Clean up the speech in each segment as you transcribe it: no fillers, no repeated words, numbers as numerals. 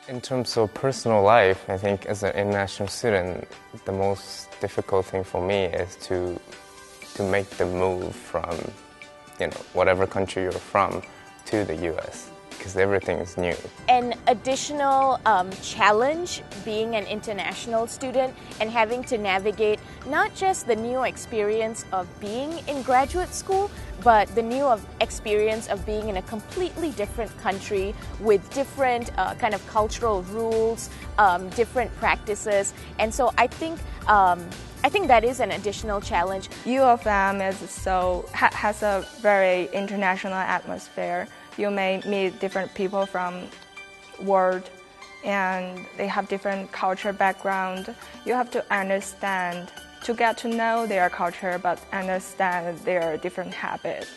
In terms of personal life, I think as an international student, the most difficult thing for me is to make the move from, whatever country you're from to the US, because everything is new. An additional challenge being an international student and having to navigate not just the new experience of being in graduate school, but the new experience of being in a completely different country with different kind of cultural rules, different practices. And so I think that is an additional challenge. U of M has a very international atmosphere. You may meet different people from world, and they have different culture background. You have to understand, to get to know their culture, but understand their different habits.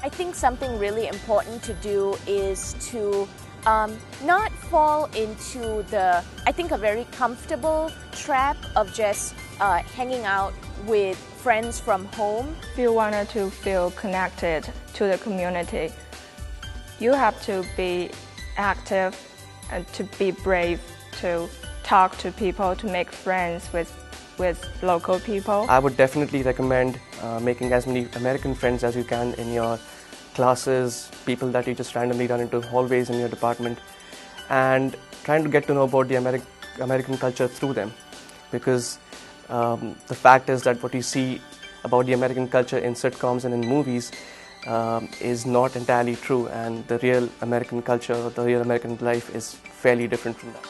I think something really important to do is to not fall into a very comfortable trap of just hanging out with friends from home. If you wanted to feel connected to the community, you have to be active and to be brave, to talk to people, to make friends with local people. I would definitely recommend making as many American friends as you can in your classes, people that you just randomly run into hallways in your department, and trying to get to know about the American culture through them. Because the fact is that what you see about the American culture in sitcoms and in movies is not entirely true, and the real American culture, the real American life is fairly different from that.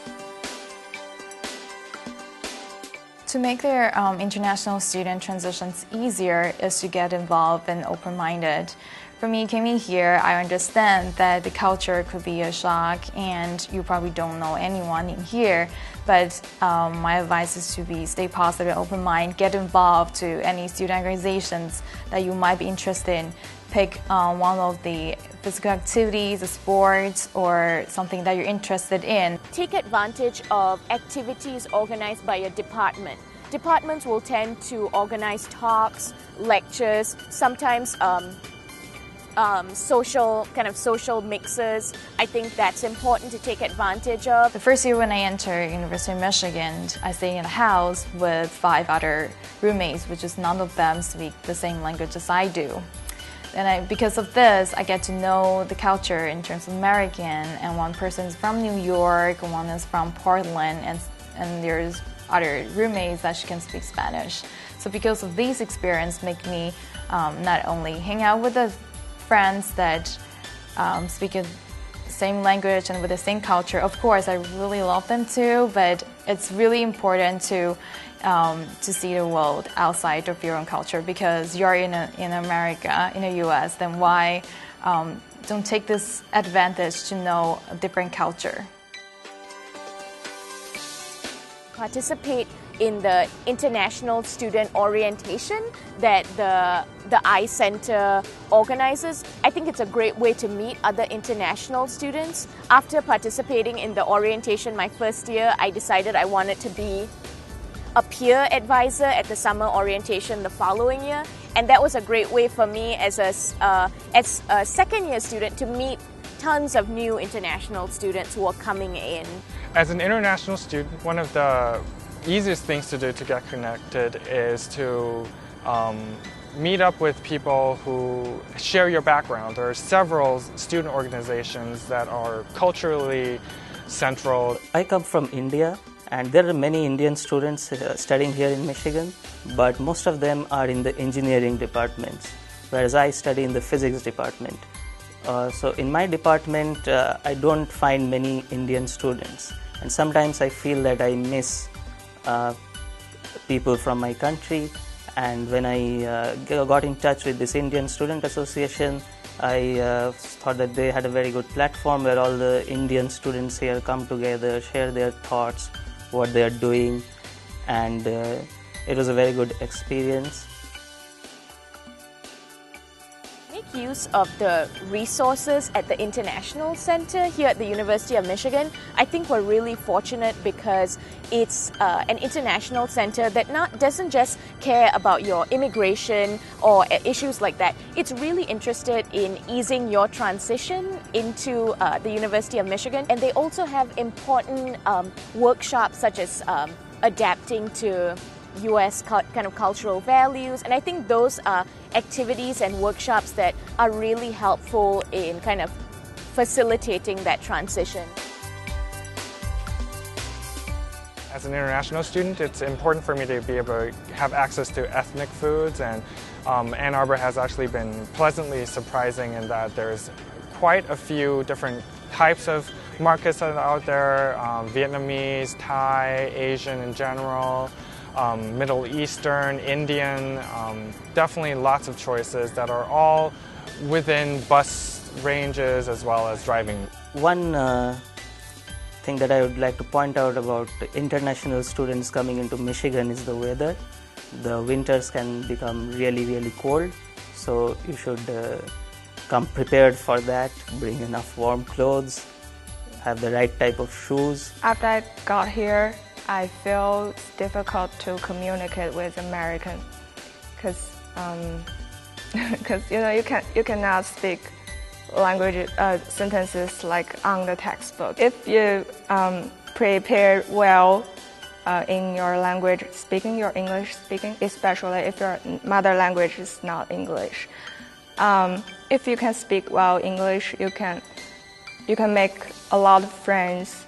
To make their international student transitions easier is to get involved and open-minded. For me, coming here, I understand that the culture could be a shock and you probably don't know anyone in here, but my advice is to stay positive, open-minded, get involved to any student organizations that you might be interested in. Pick one of the physical activities, a sport, or something that you're interested in. Take advantage of activities organized by a department. Departments will tend to organize talks, lectures, sometimes social mixes. I think that's important to take advantage of. The first year when I entered University of Michigan, I stayed in a house with 5 other roommates, which is none of them speak the same language as I do. And because of this, I get to know the culture in terms of American, and one person is from New York, and one is from Portland, and there's other roommates that she can speak Spanish. So because of these experiences, make me not only hang out with the friends that speak the same language and with the same culture. Of course, I really love them too, but it's really important to see the world outside of your own culture, because you're in America, in the US, then why don't take this advantage to know a different culture? Participate in the international student orientation that the I Center organizes. I think it's a great way to meet other international students. After participating in the orientation my first year, I decided I wanted to be a peer advisor at the summer orientation the following year, and that was a great way for me as a second-year student to meet tons of new international students who are coming in. As an international student, one of the easiest things to do to get connected is to meet up with people who share your background. There are several student organizations that are culturally central. I come from India, and there are many Indian students studying here in Michigan, but most of them are in the engineering departments, whereas I study in the physics department. So in my department, I don't find many Indian students, and sometimes I feel that I miss people from my country. And when I got in touch with this Indian Student Association, I thought that they had a very good platform where all the Indian students here come together, share their thoughts, what they are doing, and it was a very good experience. Make use of the resources at the International Center here at the University of Michigan. I think we're really fortunate because it's an international center that doesn't just care about your immigration or issues like that. It's really interested in easing your transition into the University of Michigan, and they also have important workshops such as adapting to U.S. kind of cultural values, and I think those are activities and workshops that are really helpful in kind of facilitating that transition. As an international student, it's important for me to be able to have access to ethnic foods, and Ann Arbor has actually been pleasantly surprising in that there's quite a few different types of markets that are out there, Vietnamese, Thai, Asian in general, Middle Eastern, Indian, definitely lots of choices that are all within bus ranges as well as driving. One thing that I would like to point out about international students coming into Michigan is the weather. The winters can become really cold, so you should come prepared for that, bring enough warm clothes, have the right type of shoes. After I got here, I feel it's difficult to communicate with Americans because you cannot speak language sentences like on the textbook. If you prepare well in your language speaking, your English speaking, especially if your mother language is not English, if you can speak well English, you can make a lot of friends.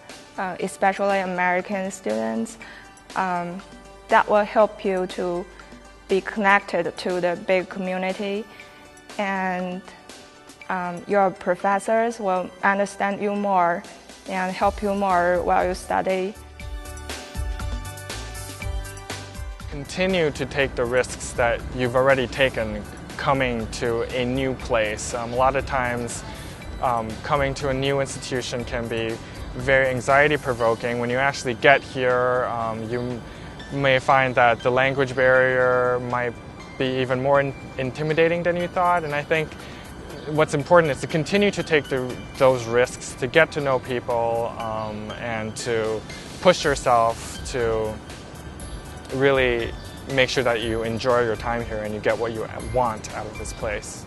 Especially American students, that will help you to be connected to the big community, and your professors will understand you more and help you more while you study. Continue to take the risks that you've already taken coming to a new place. A lot of times coming to a new institution can be very anxiety-provoking. When you actually get here, you may find that the language barrier might be even more intimidating than you thought, and I think what's important is to continue to take those risks, to get to know people, and to push yourself to really make sure that you enjoy your time here and you get what you want out of this place.